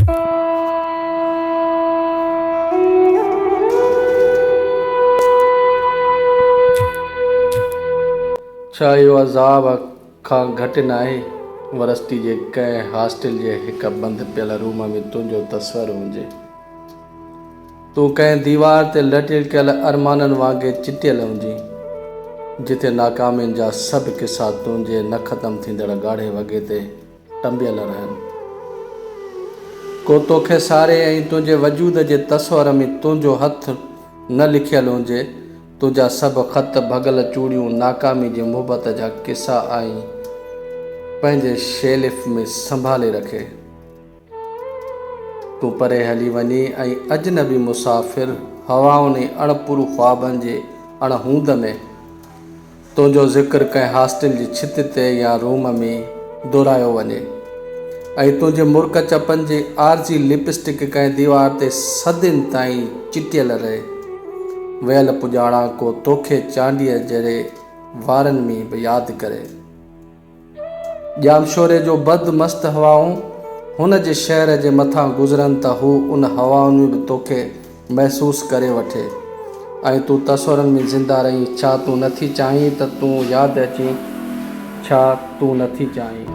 छा इहो अज़ाब खां घटि न आहे वरस्ती जे कंहिं हॉस्टल जे हिक बंदि पियल रूम में तुंहिंजो तस्वरु हुजे। तूं कंहिं दीवार ते लटिकियल अरमाननि वांगुरु चिटियल हुजे, जिथे नाकामियुनि जा सभु किसा तुंहिंजे न ख़तमु थींदड़ ॻाढ़े वॻे ते टंबियल रहनि। को तोखे सारे ऐं तुंहिंजे वजूद जे तस्वर में तुंहिंजो हथु न लिखियल हुजे। तुंहिंजा सभु ख़त भॻल चूड़ियूं नाकामी जी मुहबत जा किसा आई पंहिंजे शेलिफ में संभाले रखे। तूं परे हली वञी ऐं अजनबी मुसाफ़िर हवाउनि अणपुर ख्वाबनि जे अणहूंद में तुंहिंजो ज़िक्र कंहिं हॉस्टल जी छित ते या रूम में दोहरायो वञे ऐं तुंहिंजे मुर्क चपनि जी आरज़ी लिपस्टिक कंहिं दीवार ते सदियुनि ताईं चिटियल रहे। वेल पुॼाणा को तोखे चांदीअ जहिड़े वारनि में बि यादि करे। ॼामशोरे जो बदमस्त हवाऊं हुन जे शहर जे मथां गुज़रनि त हू उन हवाउनि में बि तोखे महसूसु करे वठे ऐं तूं तस्वरनि में ज़िंदा रहीं। छा तूं नथी चाहीं त तूं यादि अची? छा तूं नथी चाहीं?